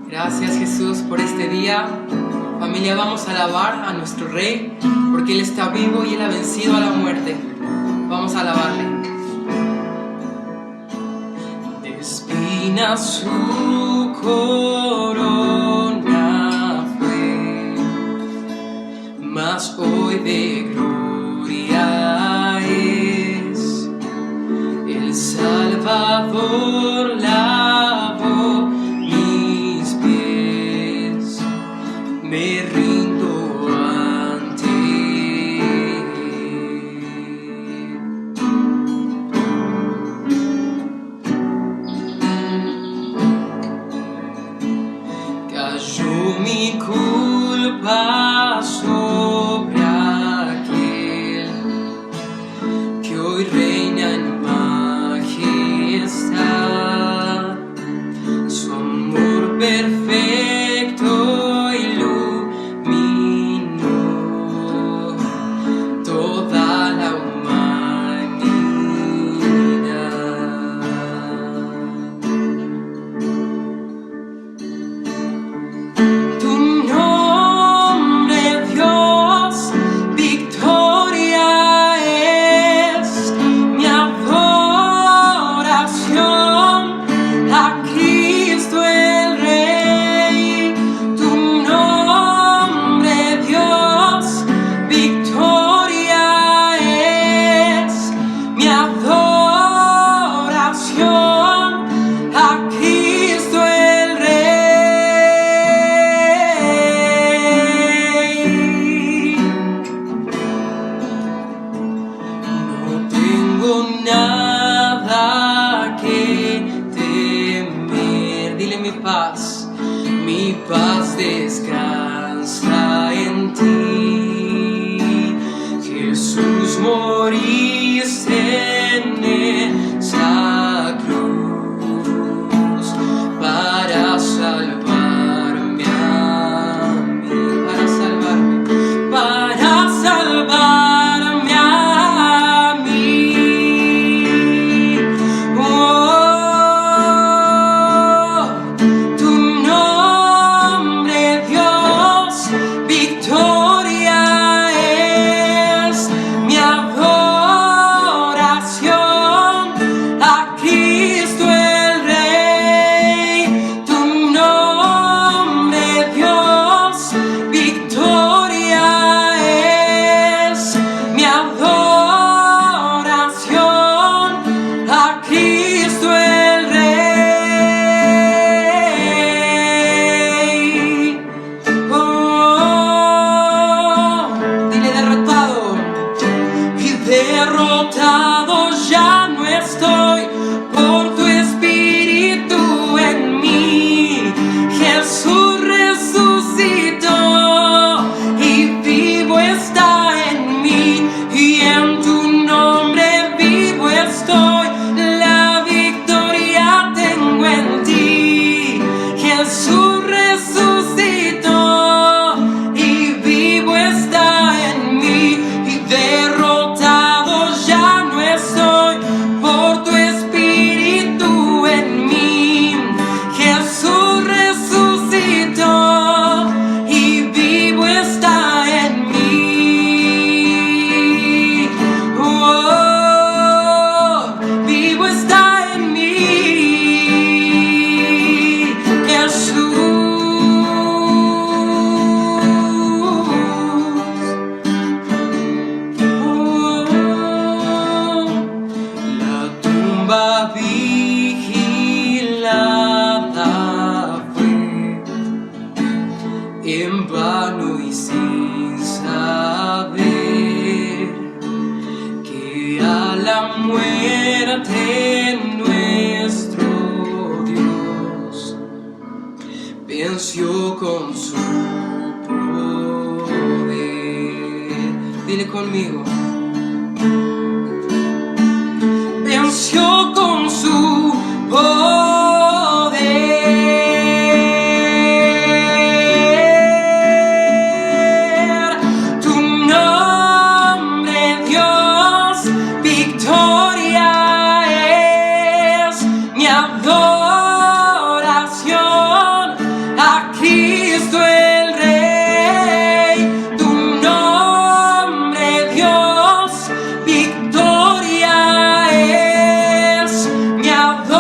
Gracias, Jesús, por este día. Familia, vamos a alabar a nuestro Rey, porque Él está vivo y Él ha vencido a la muerte. Vamos a alabarle. De espinas su corona fue, mas hoy de gloria es. El Salvador lavó mis pies, me rindo ante Él. Cayó mi culpa sobre aquel que hoy reina en majestad. Su amor perfecto iluminó toda la humanidad. Tu nombre victoria es mi adoración a Cristo el Rey, tu nombre Dios, victoria es mi adoración a Cristo el Rey. Dile derrotado. Y derrotado ya no estoy por tu espíritu en mí. Jesús resucitó y vivo está en mí, y en tu nombre vivo estoy. La victoria tengo en ti. Jesús resucitó y vivo está en mí, y derrotado ya no estoy por tu espíritu en mí. Jesús resucitó y vivo está en mí. Vivo está en mí. La tumba vigilada fue en vano y sin saber que a la muerte nuestro Dios venció con su poder. Dile conmigo. Venció con su poder. Tu nombre Dios, victoria es mi adoración a Cristo el Rey. Tu nombre Dios, victoria es mi adoración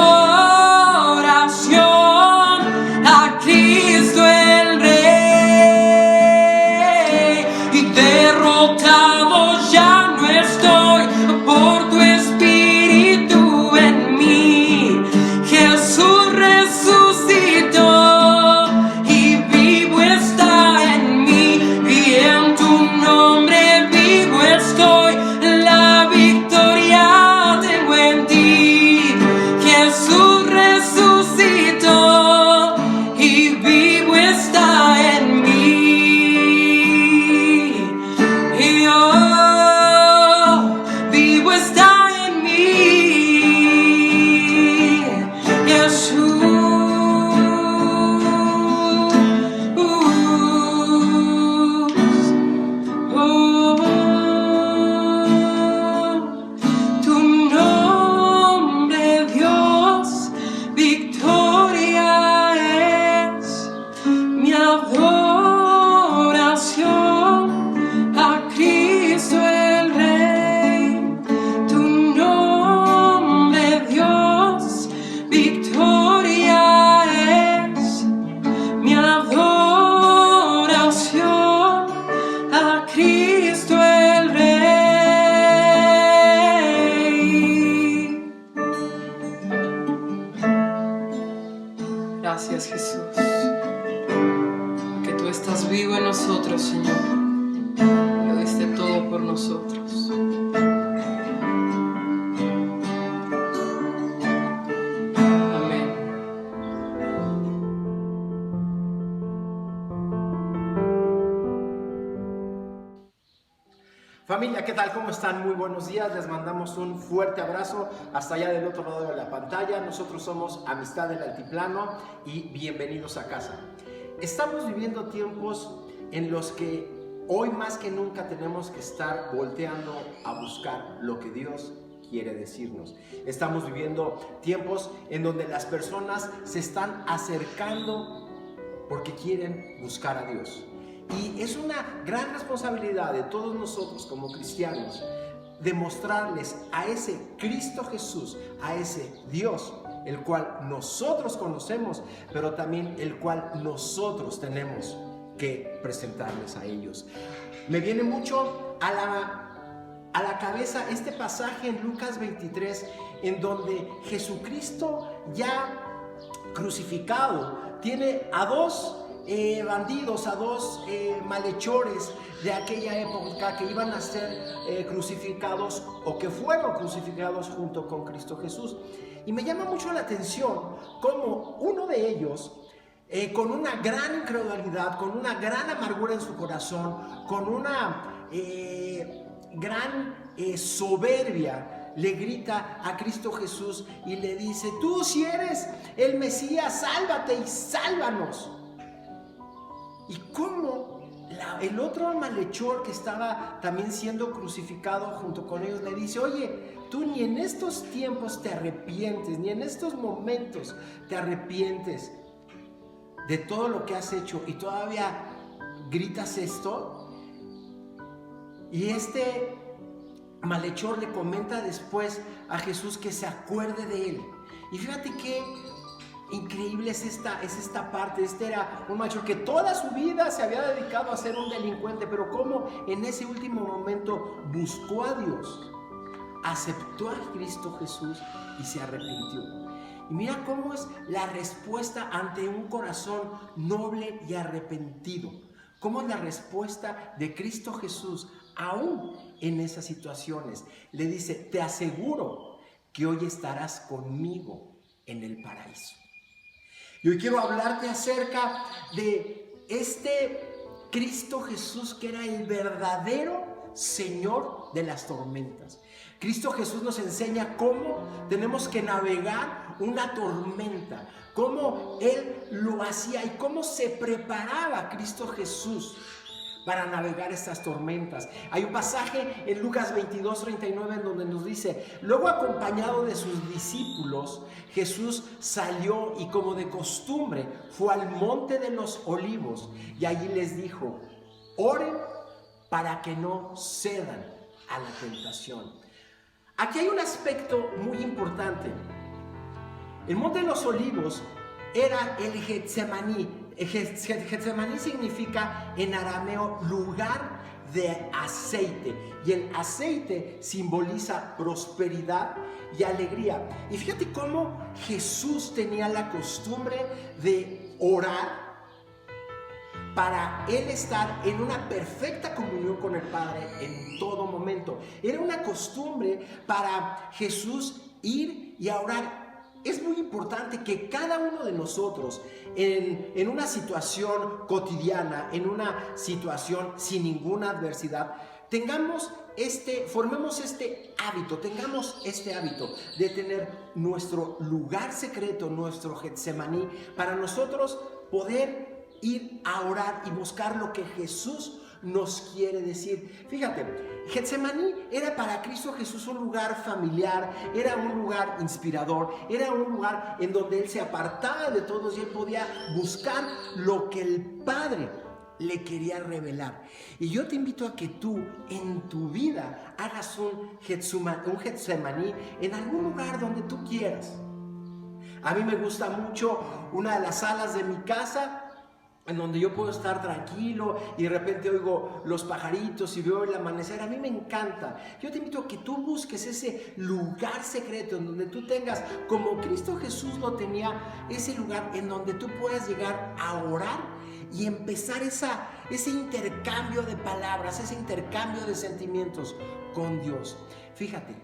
a Cristo el Rey. Y derrotado ya no estoy por tu espíritu en mí. Jesús resucitó y vivo está en mí, y en tu nombre vivo estoy. La victoria tengo en ti. Jesús resucitó y vivo está en mí. Y vivo está en mí. Jesús. Tu nombre Dios, victoria es mi adoración a Cristo el Rey. Tu nombre Dios, victoria es mi adoración a Cristo el Rey. Gracias, Jesús, que tú estás vivo en nosotros, Señor. Lo diste todo por nosotros. Amén. Familia, ¿qué tal? ¿Cómo están? Muy buenos días. Les mandamos un fuerte abrazo hasta allá del otro lado de la pantalla. Nosotros somos Amistad del Altiplano y bienvenidos a casa. Estamos viviendo tiempos en los que hoy más que nunca tenemos que estar volteando a buscar lo que Dios quiere decirnos. Estamos viviendo tiempos en donde las personas se están acercando porque quieren buscar a Dios. Y es una gran responsabilidad de todos nosotros como cristianos demostrarles a ese Cristo Jesús, a ese Dios, el cual nosotros conocemos, pero también el cual nosotros tenemos que presentarles a ellos. Me viene mucho a la cabeza este pasaje en Lucas 23, en donde Jesucristo ya crucificado tiene a dos bandidos, a dos malhechores de aquella época que iban a ser crucificados o que fueron crucificados junto con Cristo Jesús. Y me llama mucho la atención cómo uno de ellos, con una gran incredulidad, con una gran amargura en su corazón, con una gran soberbia, le grita a Cristo Jesús y le dice: tú si eres el Mesías, sálvate y sálvanos. Y cómo el otro malhechor que estaba también siendo crucificado junto con ellos le dice: oye, tú ni en estos tiempos te arrepientes, ni en estos momentos te arrepientes de todo lo que has hecho y todavía gritas esto. Y este malhechor le comenta después a Jesús que se acuerde de él. Y fíjate qué increíble es esta parte. Este era un malhechor que toda su vida se había dedicado a ser un delincuente, pero como en ese último momento buscó a Dios, aceptó a Cristo Jesús y se arrepintió. Y mira cómo es la respuesta ante un corazón noble y arrepentido. Cómo es la respuesta de Cristo Jesús aún en esas situaciones. Le dice: te aseguro que hoy estarás conmigo en el paraíso. Y hoy quiero hablarte acerca de este Cristo Jesús que era el verdadero Señor de las tormentas. Cristo Jesús nos enseña cómo tenemos que navegar una tormenta, cómo Él lo hacía y cómo se preparaba Cristo Jesús para navegar estas tormentas. Hay un pasaje en Lucas 22:39 en donde nos dice: luego, acompañado de sus discípulos, Jesús salió y, como de costumbre, fue al monte de los olivos y allí les dijo: oren para que no cedan a la tentación. Aquí hay un aspecto muy importante. El monte de los olivos era el Getsemaní. Getsemaní significa en arameo lugar de aceite, y el aceite simboliza prosperidad y alegría. Y fíjate cómo Jesús tenía la costumbre de orar para Él estar en una perfecta comunión con el Padre en todo momento. Era una costumbre para Jesús ir y a orar. Es muy importante que cada uno de nosotros en una situación cotidiana, en una situación sin ninguna adversidad, tengamos formemos este hábito de tener nuestro lugar secreto, nuestro Getsemaní, para nosotros poder ir a orar y buscar lo que Jesús nos quiere decir. Fíjate, Getsemaní era para Cristo Jesús un lugar familiar, era un lugar inspirador, era un lugar en donde Él se apartaba de todos y Él podía buscar lo que el Padre le quería revelar. Y yo te invito a que tú en tu vida hagas un Getsemaní en algún lugar donde tú quieras. A mí me gusta mucho una de las salas de mi casa, en donde yo puedo estar tranquilo y de repente oigo los pajaritos y veo el amanecer. A mí me encanta. Yo te invito a que tú busques ese lugar secreto en donde tú tengas, como Cristo Jesús lo tenía, ese lugar en donde tú puedas llegar a orar y empezar ese intercambio de palabras, ese intercambio de sentimientos con Dios. Fíjate,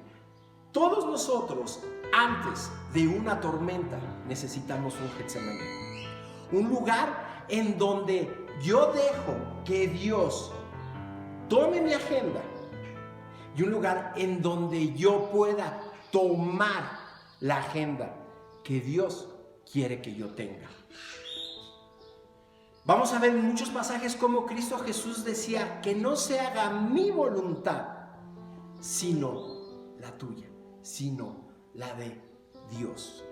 todos nosotros antes de una tormenta necesitamos un Getsemaní, un lugar en donde yo dejo que Dios tome mi agenda, y un lugar en donde yo pueda tomar la agenda que Dios quiere que yo tenga. Vamos a ver en muchos pasajes cómo Cristo Jesús decía: que no se haga mi voluntad, sino la tuya, sino la de Dios.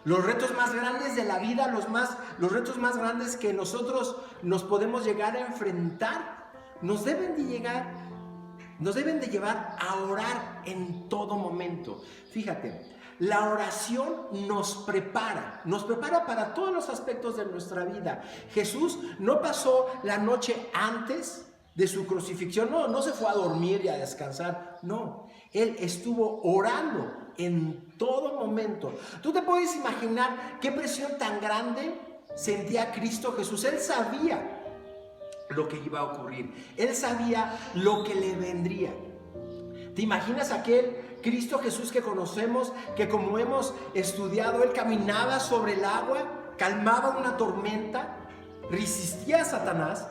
Los retos más grandes de la vida, los retos más grandes que nosotros nos podemos llegar a enfrentar, nos deben de llevar a orar en todo momento. Fíjate, la oración nos prepara para todos los aspectos de nuestra vida. Jesús no pasó la noche antes de su crucifixión, no se fue a dormir y a descansar, no, Él estuvo orando en todo momento. Tú te puedes imaginar qué presión tan grande sentía Cristo Jesús. Él sabía lo que iba a ocurrir, Él sabía lo que le vendría. ¿Te imaginas aquel Cristo Jesús que conocemos, que como hemos estudiado, Él caminaba sobre el agua, calmaba una tormenta, resistía a Satanás,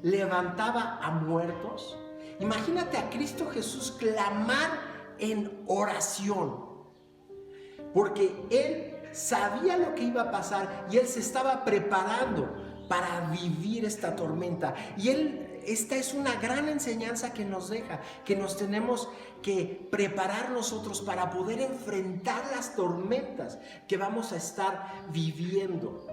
levantaba a muertos? Imagínate a Cristo Jesús clamar en oración, porque Él sabía lo que iba a pasar y Él se estaba preparando para vivir esta tormenta. Y esta es una gran enseñanza que nos deja, que nos tenemos que preparar nosotros para poder enfrentar las tormentas que vamos a estar viviendo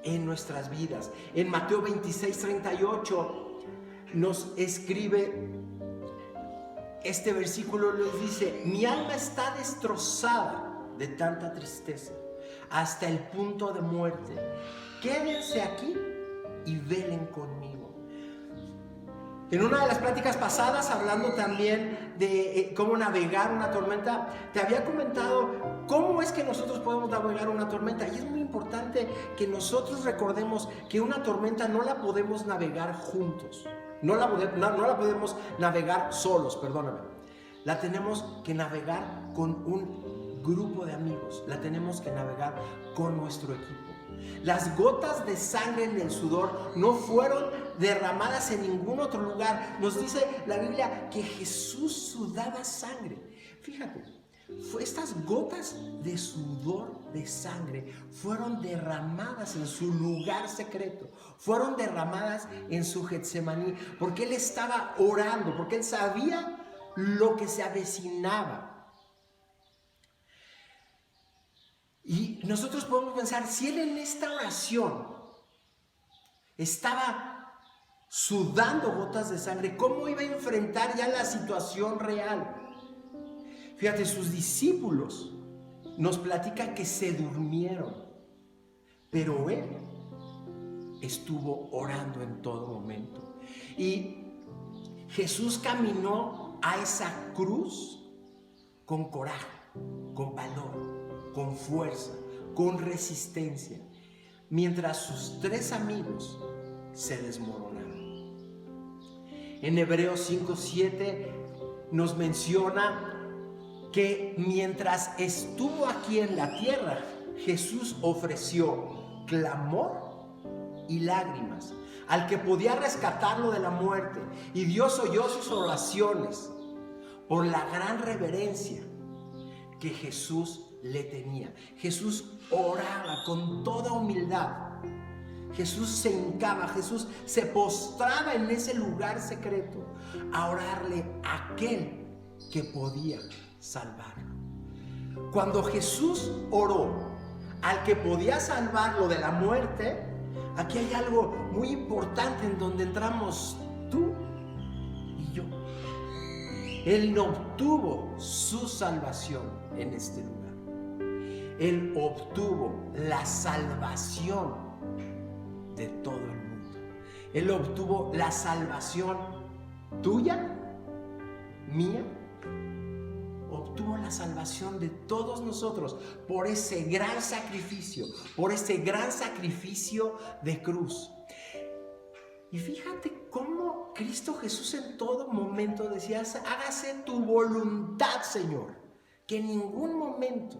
en nuestras vidas. En Mateo 26:38 nos escribe este versículo, les dice: mi alma está destrozada de tanta tristeza hasta el punto de muerte. Quédense aquí y velen conmigo. En una de las pláticas pasadas, hablando también de cómo navegar una tormenta, te había comentado cómo es que nosotros podemos navegar una tormenta. Y es muy importante que nosotros recordemos que una tormenta no la podemos navegar juntos. No la podemos navegar solos, perdóname. La tenemos que navegar con un grupo de amigos. La tenemos que navegar con nuestro equipo. Las gotas de sangre en el sudor no fueron derramadas en ningún otro lugar. Nos dice la Biblia que Jesús sudaba sangre. Fíjate, estas gotas de sudor, de sangre, fueron derramadas en su lugar secreto. Fueron derramadas en su Getsemaní, porque Él estaba orando, porque Él sabía lo que se avecinaba. Y nosotros podemos pensar, si Él en esta oración estaba sudando gotas de sangre, ¿cómo iba a enfrentar ya la situación real? Fíjate, sus discípulos nos platican que se durmieron, pero Él estuvo orando en todo momento. Y Jesús caminó a esa cruz con coraje, con valor, con fuerza, con resistencia, mientras sus 3 amigos se desmoronaron. En Hebreos 5:7 nos menciona que mientras estuvo aquí en la tierra, Jesús ofreció clamor y lágrimas al que podía rescatarlo de la muerte, y Dios oyó sus oraciones por la gran reverencia que Jesús le tenía. Jesús oraba con toda humildad. Jesús se hincaba, Jesús se postraba en ese lugar secreto a orarle a aquel que podía salvarlo. Cuando Jesús oró al que podía salvarlo de la muerte, aquí hay algo muy importante en donde entramos tú y yo. Él no obtuvo su salvación en este lugar. Él obtuvo la salvación de todo el mundo. Él obtuvo la salvación tuya, mía. Obtuvo la salvación de todos nosotros por ese gran sacrificio, de cruz. Y fíjate cómo Cristo Jesús en todo momento decía: hágase tu voluntad, Señor, que en ningún momento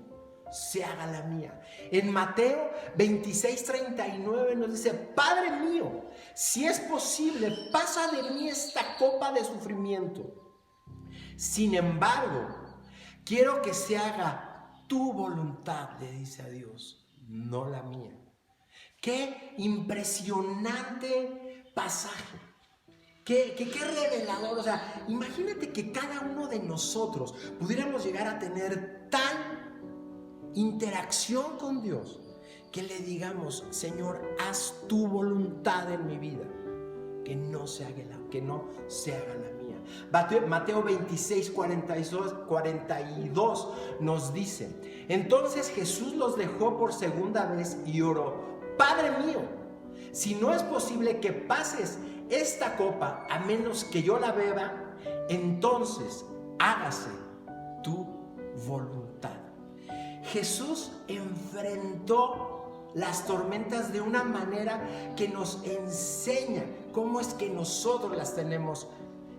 se haga la mía. En Mateo 26:39 nos dice: Padre mío, si es posible, pasa de mí esta copa de sufrimiento. Sin embargo, quiero que se haga tu voluntad, le dice a Dios, no la mía. Qué impresionante pasaje. Qué revelador. O sea, imagínate que cada uno de nosotros pudiéramos llegar a tener tal interacción con Dios que le digamos: Señor, haz tu voluntad en mi vida, que no se haga la mía. Mateo 26, 42 nos dice: entonces Jesús los dejó por segunda vez y oró: Padre mío, si no es posible que pases esta copa a menos que yo la beba, entonces hágase tu voluntad. Jesús enfrentó las tormentas de una manera que nos enseña cómo es que nosotros las tenemos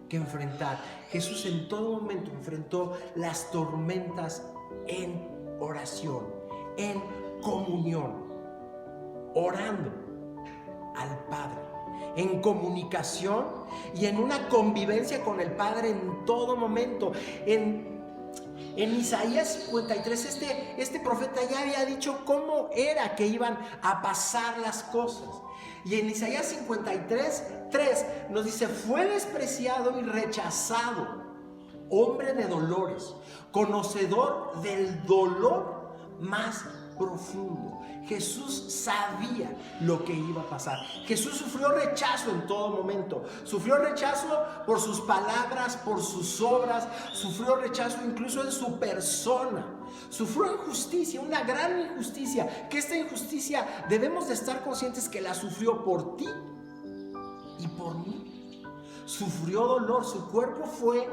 que enfrentar. Jesús en todo momento enfrentó las tormentas en oración, en comunión, orando al Padre, en comunicación y en una convivencia con el Padre en todo momento. En Isaías 53, este profeta ya había dicho cómo era que iban a pasar las cosas. Y en Isaías 53:3 nos dice: fue despreciado y rechazado, hombre de dolores, conocedor del dolor más profundo. Jesús sabía lo que iba a pasar. Jesús sufrió rechazo en todo momento. Sufrió rechazo por sus palabras, por sus obras. Sufrió rechazo incluso en su persona. Sufrió injusticia, una gran injusticia. Que esta injusticia debemos de estar conscientes que la sufrió por ti y por mí. Sufrió dolor. Su cuerpo fue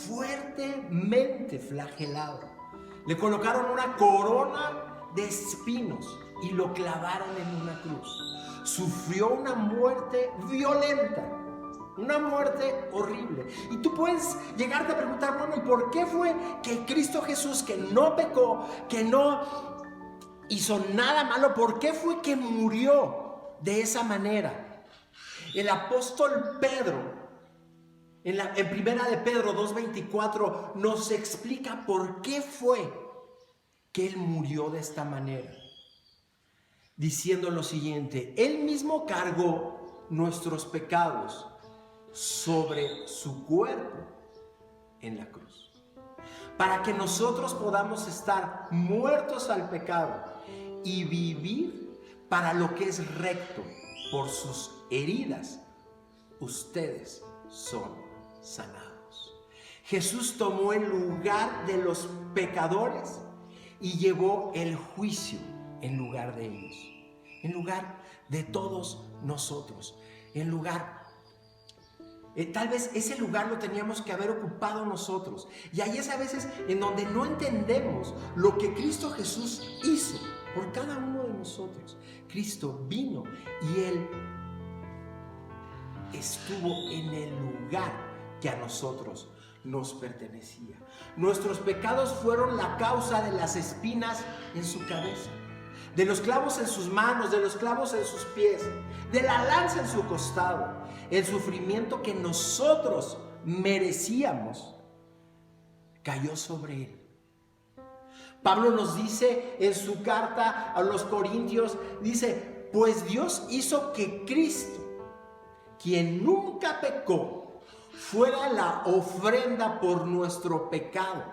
fuertemente flagelado. Le colocaron una corona de espinos y lo clavaron en una cruz. Sufrió una muerte violenta, una muerte horrible. Y tú puedes llegarte a preguntar: bueno, ¿y por qué fue que Cristo Jesús, que no pecó, que no hizo nada malo, por qué fue que murió de esa manera? El apóstol Pedro, en primera de Pedro 2:24, nos explica por qué fue que Él murió de esta manera, diciendo lo siguiente: Él mismo cargó nuestros pecados sobre su cuerpo en la cruz, para que nosotros podamos estar muertos al pecado y vivir para lo que es recto. Por sus heridas ustedes son sanados. Jesús tomó el lugar de los pecadores y llevó el juicio en lugar de ellos, en lugar de todos nosotros, en lugar, tal vez ese lugar lo teníamos que haber ocupado nosotros. Y ahí es a veces en donde no entendemos lo que Cristo Jesús hizo por cada uno de nosotros. Cristo vino y Él estuvo en el lugar que a nosotros nos pertenecía. Nuestros pecados fueron la causa de las espinas en su cabeza, de los clavos en sus manos, de los clavos en sus pies, de la lanza en su costado. El sufrimiento que nosotros merecíamos cayó sobre Él. Pablo nos dice en su carta a los Corintios, dice: pues Dios hizo que Cristo, quien nunca pecó, fuera la ofrenda por nuestro pecado,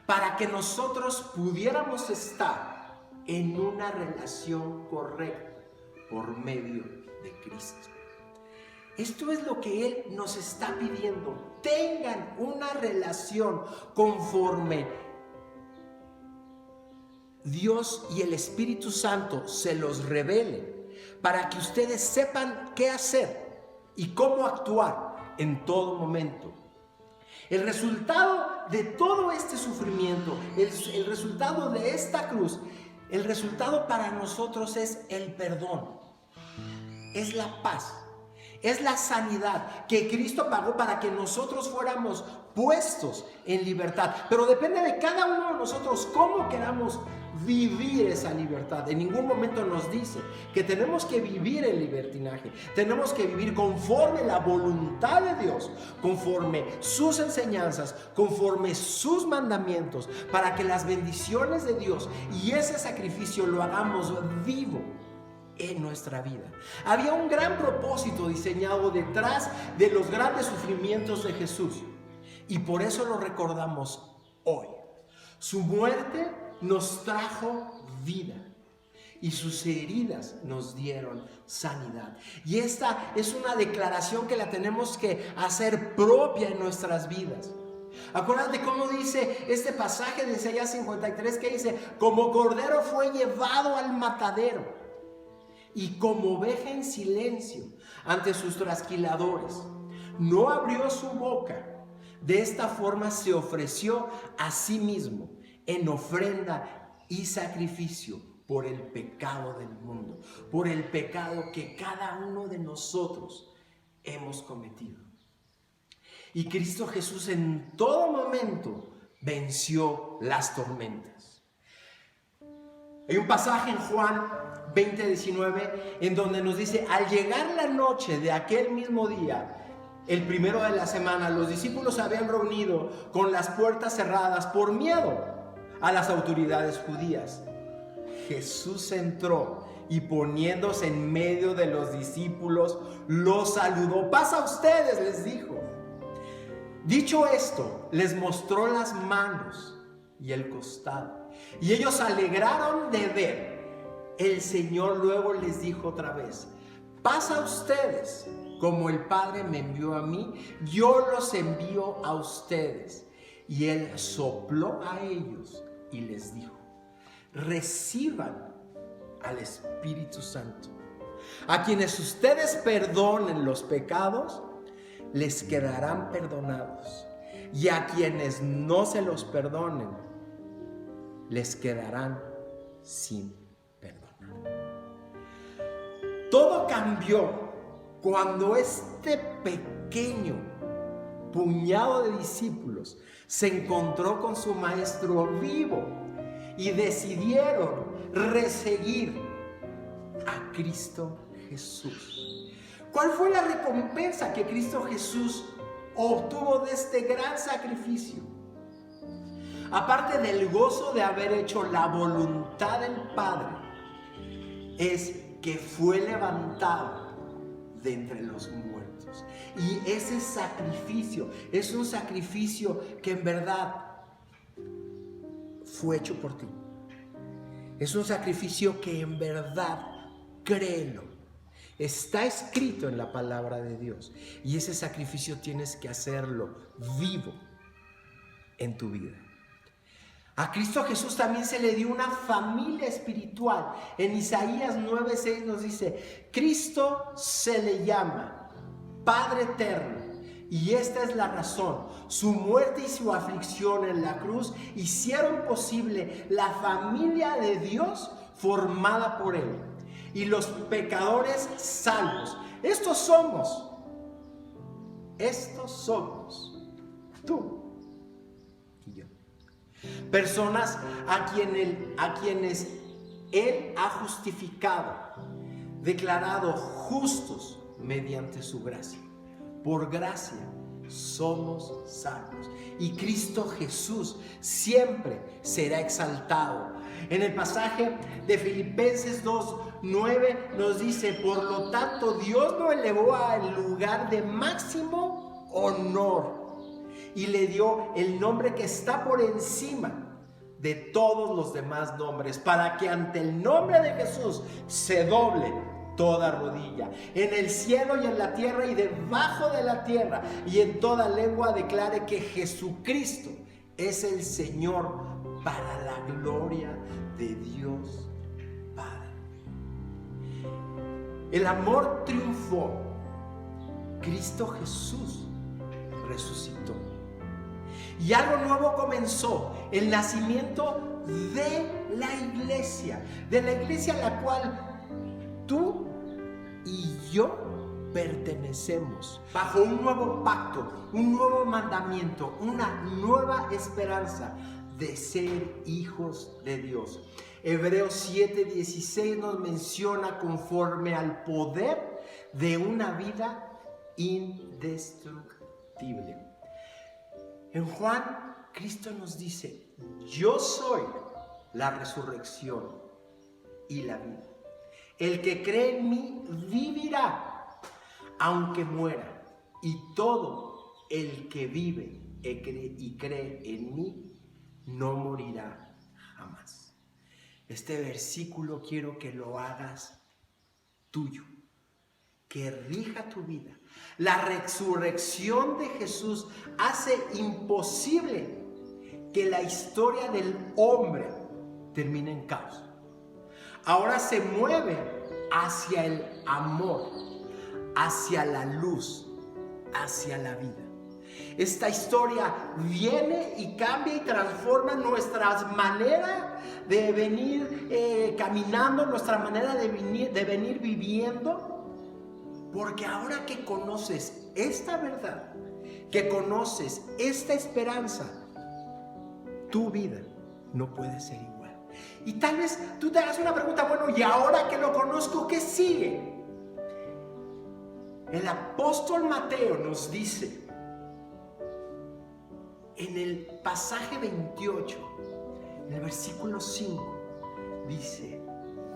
para que nosotros pudiéramos estar en una relación correcta por medio de Cristo. Esto es lo que Él nos está pidiendo: tengan una relación conforme Dios y el Espíritu Santo se los revelen, para que ustedes sepan qué hacer y cómo actuar en todo momento. El resultado de todo este sufrimiento, el resultado de esta cruz, el resultado para nosotros es el perdón, es la paz, es la sanidad que Cristo pagó para que nosotros fuéramos puestos en libertad. Pero depende de cada uno de nosotros cómo queramos vivir esa libertad. En ningún momento nos dice que tenemos que vivir el libertinaje. Tenemos que vivir conforme la voluntad de Dios, conforme sus enseñanzas, conforme sus mandamientos, para que las bendiciones de Dios y ese sacrificio lo hagamos vivo en nuestra vida. Había un gran propósito diseñado detrás de los grandes sufrimientos de Jesús, y por eso lo recordamos hoy. Su muerte nos trajo vida, y sus heridas nos dieron sanidad. Y esta es una declaración que la tenemos que hacer propia en nuestras vidas. Acuérdate cómo dice este pasaje de Isaías 53, que dice: como cordero fue llevado al matadero, y como oveja en silencio ante sus trasquiladores, no abrió su boca. De esta forma se ofreció a sí mismo en ofrenda y sacrificio por el pecado del mundo, por el pecado que cada uno de nosotros hemos cometido. Y Cristo Jesús en todo momento venció las tormentas. Hay un pasaje en Juan 20:19 en donde nos dice: al llegar la noche de aquel mismo día, el primero de la semana, los discípulos se habían reunido con las puertas cerradas por miedo a las autoridades judías. Jesús entró y, poniéndose en medio de los discípulos, los saludó. «Paz a ustedes», les dijo. Dicho esto, les mostró las manos y el costado, y ellos se alegraron de ver. El Señor luego les dijo otra vez: «Paz a ustedes. Como el Padre me envió a mí, yo los envío a ustedes». Y Él sopló a ellos y les dijo: reciban al Espíritu Santo. A quienes ustedes perdonen los pecados, les quedarán perdonados. Y a quienes no se los perdonen, les quedarán sin perdonar. Todo cambió cuando este pequeño puñado de discípulos se encontró con su maestro vivo y decidieron reseguir a Cristo Jesús. ¿Cuál fue la recompensa que Cristo Jesús obtuvo de este gran sacrificio? Aparte del gozo de haber hecho la voluntad del Padre, es que fue levantado de entre los muertos. Y ese sacrificio es un sacrificio que en verdad fue hecho por ti. Es un sacrificio que en verdad, créelo, está escrito en la palabra de Dios. Y ese sacrificio tienes que hacerlo vivo en tu vida. A Cristo Jesús también se le dio una familia espiritual. En Isaías 9:6 nos dice: Cristo se le llama Padre Eterno. Y esta es la razón: su muerte y su aflicción en la cruz hicieron posible la familia de Dios formada por Él. Y los pecadores salvos. Estos somos tú y yo. Personas a quienes Él ha justificado, declarado justos mediante su gracia. Por gracia somos salvos. Y Cristo Jesús siempre será exaltado. En el pasaje de Filipenses 2:9 nos dice: por lo tanto, Dios lo elevó al lugar de máximo honor y le dio el nombre que está por encima de todos los demás nombres, para que ante el nombre de Jesús se doble toda rodilla, en el cielo y en la tierra y debajo de la tierra, y en toda lengua declare que Jesucristo es el Señor, para la gloria de Dios Padre. El amor triunfó. Cristo Jesús resucitó. Y algo nuevo comenzó: el nacimiento de la iglesia a la cual tú y yo pertenecemos, bajo un nuevo pacto, un nuevo mandamiento, una nueva esperanza de ser hijos de Dios. Hebreos 7:16 nos menciona: conforme al poder de una vida indestructible. En Juan, Cristo nos dice: yo soy la resurrección y la vida. El que cree en mí vivirá, aunque muera. Y todo el que vive y cree en mí no morirá jamás. Este versículo quiero que lo hagas tuyo, que rija tu vida. La resurrección de Jesús hace imposible que la historia del hombre termine en caos. Ahora se mueve hacia el amor, hacia la luz, hacia la vida. Esta historia viene y cambia y transforma nuestra manera de venir caminando, nuestra manera de venir viviendo. Porque ahora que conoces esta verdad, que conoces esta esperanza, tu vida no puede ser igual. Y tal vez tú te hagas una pregunta, bueno, y ahora que lo conozco, ¿qué sigue? El apóstol Mateo nos dice en el pasaje 28, en el versículo 5, dice: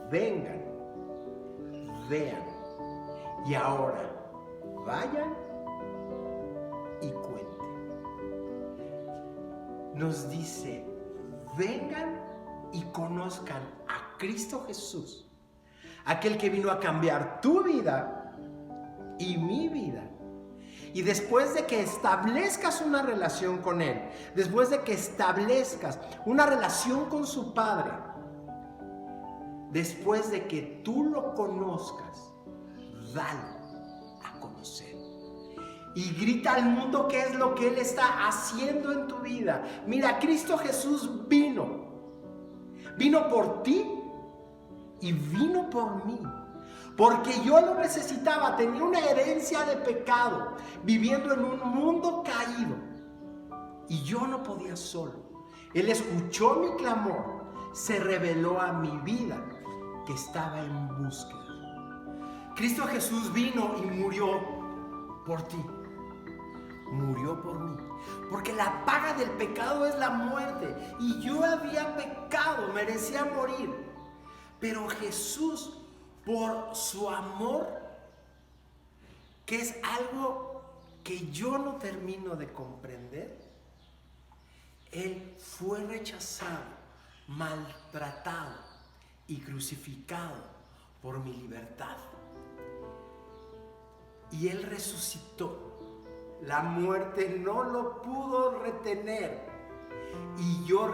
vengan, vean, y ahora vayan y cuenten. Nos dice: vengan y conozcan a Cristo Jesús, aquel que vino a cambiar tu vida y mi vida. Y después de que establezcas una relación con Él, después de que establezcas una relación con su Padre, después de que tú lo conozcas, dalo a conocer. Y grita al mundo qué es lo que Él está haciendo en tu vida. Mira, Cristo Jesús vino por ti y vino por mí. Porque yo lo necesitaba, tenía una herencia de pecado, viviendo en un mundo caído. Y yo no podía solo. Él escuchó mi clamor, se reveló a mi vida, que estaba en búsqueda. Cristo Jesús vino y murió por ti. Murió por mí. Porque la paga del pecado es la muerte. Y yo había pecado, merecía morir. Pero Jesús, por su amor, que es algo que yo no termino de comprender, Él fue rechazado, maltratado y crucificado por mi libertad. Y Él resucitó. La muerte no lo pudo retener. Y yo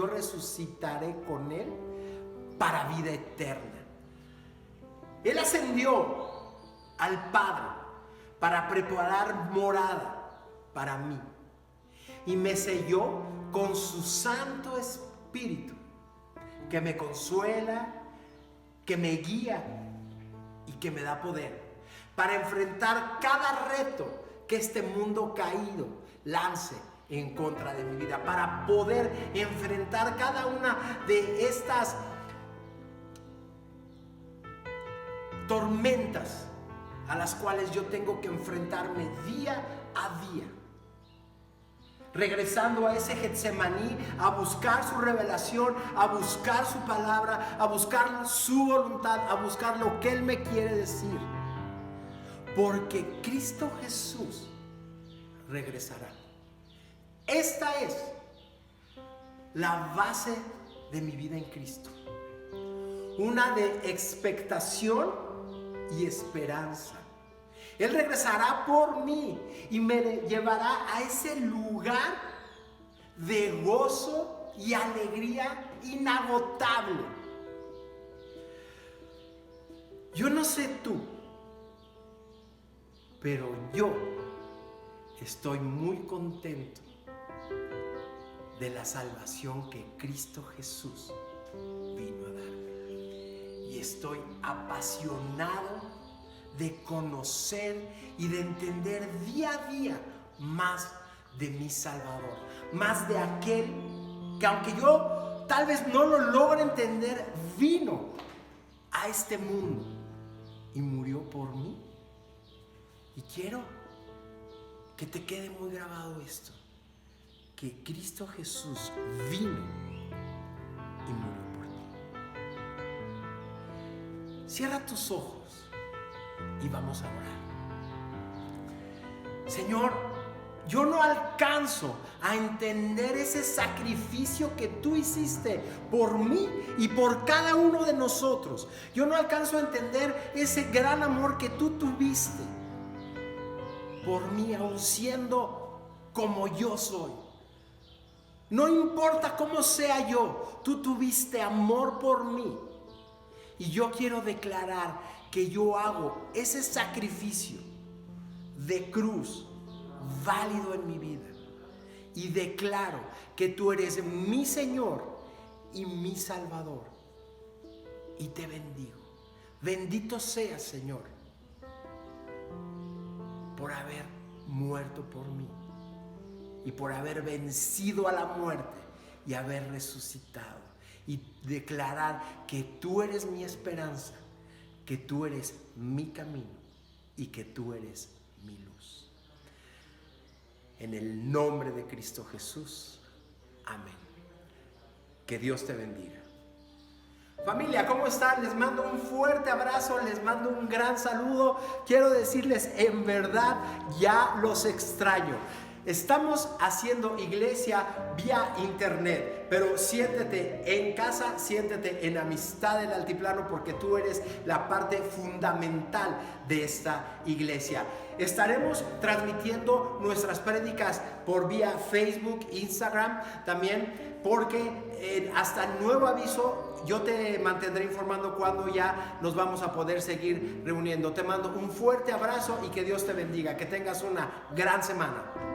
resucitaré con Él para vida eterna. Él ascendió al Padre para preparar morada para mí. Y me selló con su Santo Espíritu, que me consuela, que me guía y que me da poder para enfrentar cada reto que este mundo caído lance en contra de mi vida, para poder enfrentar cada una de estas tormentas a las cuales yo tengo que enfrentarme día a día. Regresando a ese Getsemaní, a buscar su revelación, a buscar su palabra, a buscar su voluntad, a buscar lo que Él me quiere decir. Porque Cristo Jesús regresará. Esta es la base de mi vida en Cristo. Una de expectación y esperanza. Él regresará por mí y me llevará a ese lugar de gozo y alegría inagotable. Yo no sé tú, pero yo estoy muy contento de la salvación que Cristo Jesús vino a darme. Y estoy apasionado de conocer y de entender día a día más de mi Salvador, más de aquel que, aunque yo tal vez no lo logre entender, vino a este mundo y murió por mí. Y quiero que te quede muy grabado esto, que Cristo Jesús vino y murió por ti. Cierra tus ojos y vamos a orar. Señor, Yo no alcanzo a entender ese sacrificio que tú hiciste por mí y por cada uno de nosotros. Yo no alcanzo a entender ese gran amor que tú tuviste por mí, aun siendo como yo soy. No importa cómo sea yo, tú tuviste amor por mí. Y yo quiero declarar que yo hago ese sacrificio de cruz válido en mi vida. Y declaro que tú eres mi Señor y mi Salvador. Y te bendigo. Bendito seas, Señor, por haber muerto por mí y por haber vencido a la muerte y haber resucitado. Y declarar que tú eres mi esperanza, que tú eres mi camino y que tú eres mi luz. En el nombre de Cristo Jesús. Amén. Que Dios te bendiga. Familia, ¿cómo están? Les mando un fuerte abrazo, les mando un gran saludo. Quiero decirles, en verdad, ya los extraño. Estamos haciendo iglesia vía internet, pero siéntete en casa, siéntete en Amistad del Altiplano, porque tú eres la parte fundamental de esta iglesia. Estaremos transmitiendo nuestras prédicas por vía Facebook, Instagram también, porque hasta nuevo aviso yo te mantendré informando cuando ya nos vamos a poder seguir reuniendo. Te mando un fuerte abrazo y que Dios te bendiga. Que tengas una gran semana.